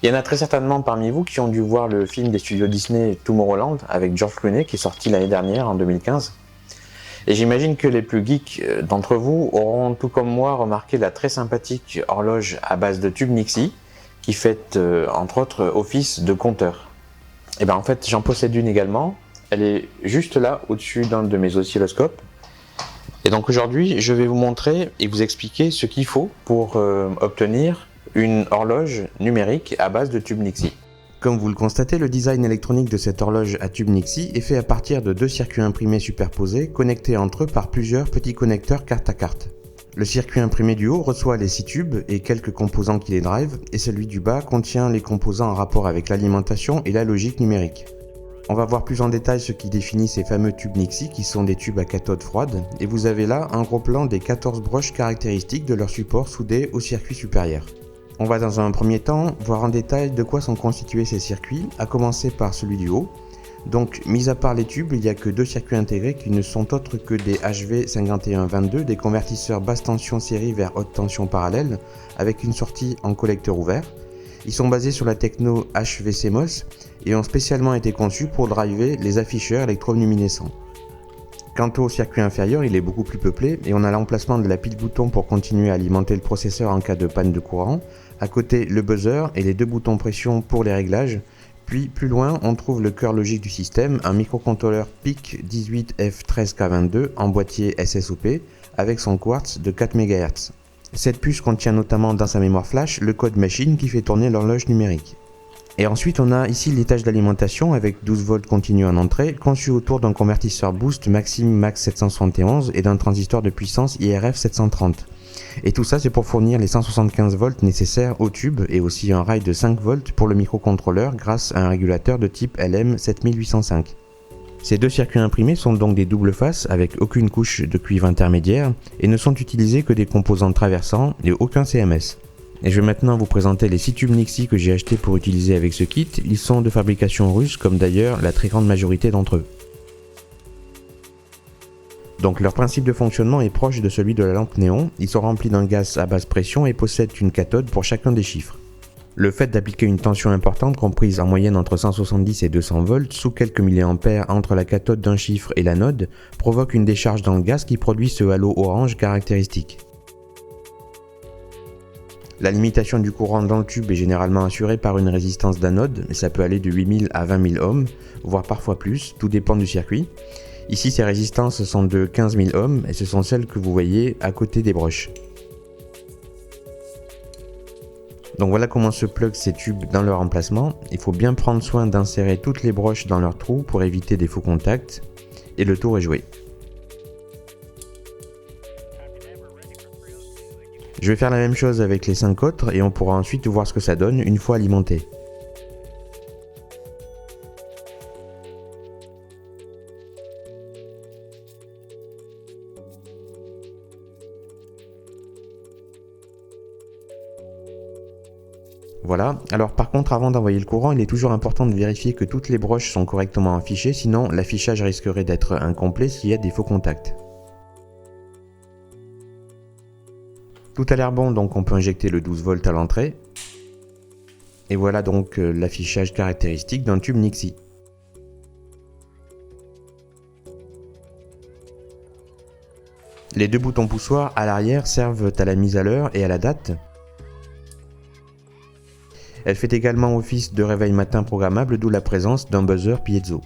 Il y en a très certainement parmi vous qui ont dû voir le film des studios Disney Tomorrowland avec George Clooney qui est sorti l'année dernière en 2015. Et j'imagine que les plus geeks d'entre vous auront tout comme moi remarqué la très sympathique horloge à base de tube Nixie qui fait entre autres office de compteur. Et bien en fait j'en possède une également, elle est juste là au-dessus d'un de mes oscilloscopes. Et donc aujourd'hui je vais vous montrer et vous expliquer ce qu'il faut pour obtenir une horloge numérique à base de tube Nixie. Comme vous le constatez, le design électronique de cette horloge à tube Nixie est fait à partir de deux circuits imprimés superposés connectés entre eux par plusieurs petits connecteurs carte à carte. Le circuit imprimé du haut reçoit les 6 tubes et quelques composants qui les drivent, et celui du bas contient les composants en rapport avec l'alimentation et la logique numérique. On va voir plus en détail ce qui définit ces fameux tubes Nixie qui sont des tubes à cathode froide, et vous avez là un gros plan des 14 broches caractéristiques de leur support soudé au circuit supérieur. On va dans un premier temps voir en détail de quoi sont constitués ces circuits, à commencer par celui du haut. Donc, mis à part les tubes, il n'y a que deux circuits intégrés qui ne sont autres que des HV5122, des convertisseurs basse tension série vers haute tension parallèle, avec une sortie en collecteur ouvert. Ils sont basés sur la techno HV-CMOS et ont spécialement été conçus pour driver les afficheurs électroluminescents. Quant au circuit inférieur, il est beaucoup plus peuplé et on a l'emplacement de la pile bouton pour continuer à alimenter le processeur en cas de panne de courant. À côté, le buzzer et les deux boutons pression pour les réglages. Puis plus loin, on trouve le cœur logique du système, un microcontrôleur PIC 18F13K22 en boîtier SSOP avec son quartz de 4 MHz. Cette puce contient notamment dans sa mémoire flash le code machine qui fait tourner l'horloge numérique. Et ensuite on a ici l'étage d'alimentation avec 12 volts continu en entrée, conçu autour d'un convertisseur boost Maxim Max 771 et d'un transistor de puissance IRF 730. Et tout ça c'est pour fournir les 175 volts nécessaires au tube et aussi un rail de 5 volts pour le microcontrôleur grâce à un régulateur de type LM7805. Ces deux circuits imprimés sont donc des doubles faces avec aucune couche de cuivre intermédiaire et ne sont utilisés que des composants traversants et aucun CMS. Et je vais maintenant vous présenter les 6 tubes Nixie que j'ai achetés pour utiliser avec ce kit. Ils sont de fabrication russe comme d'ailleurs la très grande majorité d'entre eux. Donc leur principe de fonctionnement est proche de celui de la lampe néon. Ils sont remplis d'un gaz à basse pression et possèdent une cathode pour chacun des chiffres. Le fait d'appliquer une tension importante comprise en moyenne entre 170 et 200 volts sous quelques milliampères entre la cathode d'un chiffre et l'anode provoque une décharge dans le gaz qui produit ce halo orange caractéristique. La limitation du courant dans le tube est généralement assurée par une résistance d'anode, mais ça peut aller de 8000 à 20 000 ohms, voire parfois plus, tout dépend du circuit. Ici ces résistances sont de 15 000 ohms et ce sont celles que vous voyez à côté des broches. Donc voilà comment se plug ces tubes dans leur emplacement. Il faut bien prendre soin d'insérer toutes les broches dans leurs trous pour éviter des faux contacts, et le tour est joué. Je vais faire la même chose avec les 5 autres et on pourra ensuite voir ce que ça donne une fois alimenté. Voilà, alors par contre avant d'envoyer le courant, il est toujours important de vérifier que toutes les broches sont correctement affichées, sinon l'affichage risquerait d'être incomplet s'il y a des faux contacts. Tout a l'air bon, donc on peut injecter le 12 volts à l'entrée. Et voilà donc l'affichage caractéristique d'un tube Nixie. Les deux boutons poussoirs à l'arrière servent à la mise à l'heure et à la date. Elle fait également office de réveil matin programmable, d'où la présence d'un buzzer piezo.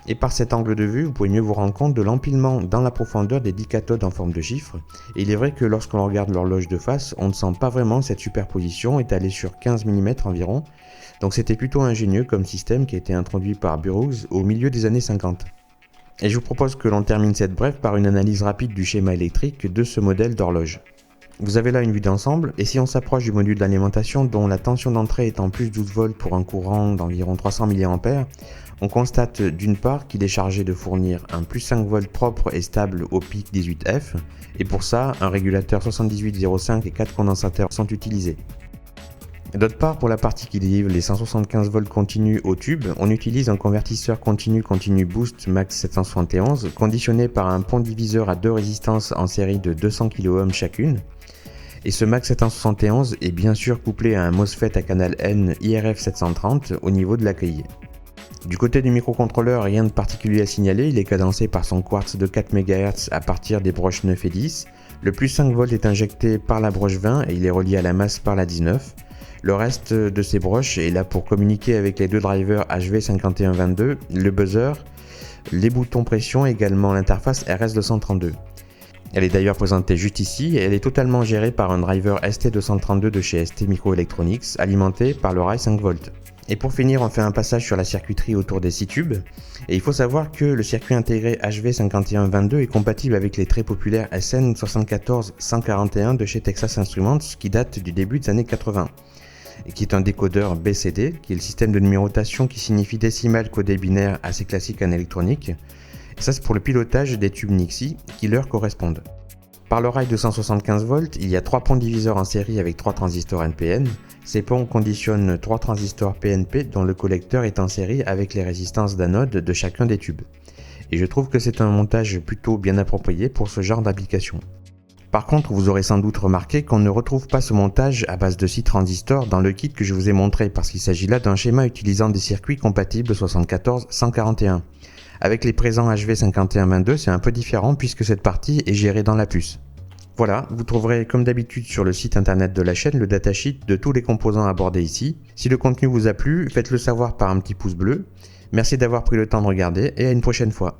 Et par cet angle de vue, vous pouvez mieux vous rendre compte de l'empilement dans la profondeur des 10 cathodes en forme de chiffres. Et il est vrai que lorsque l'on regarde l'horloge de face, on ne sent pas vraiment cette superposition étalée sur 15 mm environ. Donc c'était plutôt ingénieux comme système qui a été introduit par Burroughs au milieu des années 50. Et je vous propose que l'on termine cette brève par une analyse rapide du schéma électrique de ce modèle d'horloge. Vous avez là une vue d'ensemble, et si on s'approche du module d'alimentation dont la tension d'entrée est en plus 12 volts pour un courant d'environ 300 mA, On constate d'une part qu'il est chargé de fournir un plus 5 volts propre et stable au pic 18F, et pour ça, un régulateur 7805 et 4 condensateurs sont utilisés. D'autre part, pour la partie qui délivre les 175 volts continus au tube, on utilise un convertisseur continu boost max 771 conditionné par un pont diviseur à deux résistances en série de 200 kΩ chacune. Et ce max 771 est bien sûr couplé à un MOSFET à canal N IRF 730 au niveau de la quille. Du côté du microcontrôleur, rien de particulier à signaler, il est cadencé par son quartz de 4 MHz à partir des broches 9 et 10. Le plus 5 volts est injecté par la broche 20 et il est relié à la masse par la 19. Le reste de ces broches est là pour communiquer avec les deux drivers HV5122, le buzzer, les boutons pression et également l'interface RS232. Elle est d'ailleurs présentée juste ici et elle est totalement gérée par un driver ST232 de chez ST Microelectronics alimenté par le rail 5V. Et pour finir, on fait un passage sur la circuiterie autour des 6 tubes. Et il faut savoir que le circuit intégré HV5122 est compatible avec les très populaires SN74141 de chez Texas Instruments qui date du début des années 80. Et qui est un décodeur BCD, qui est le système de numérotation qui signifie décimal codé binaire assez classique en électronique. Et ça c'est pour le pilotage des tubes Nixie qui leur correspondent. Par le rail de 175 volts, il y a 3 ponts diviseurs en série avec 3 transistors NPN. Ces ponts conditionnent 3 transistors PNP dont le collecteur est en série avec les résistances d'anode de chacun des tubes. Et je trouve que c'est un montage plutôt bien approprié pour ce genre d'application. Par contre, vous aurez sans doute remarqué qu'on ne retrouve pas ce montage à base de 6 transistors dans le kit que je vous ai montré parce qu'il s'agit là d'un schéma utilisant des circuits compatibles 74-141. Avec les présents HV5122, c'est un peu différent puisque cette partie est gérée dans la puce. Voilà, vous trouverez comme d'habitude sur le site internet de la chaîne le datasheet de tous les composants abordés ici. Si le contenu vous a plu, faites-le savoir par un petit pouce bleu. Merci d'avoir pris le temps de regarder et à une prochaine fois.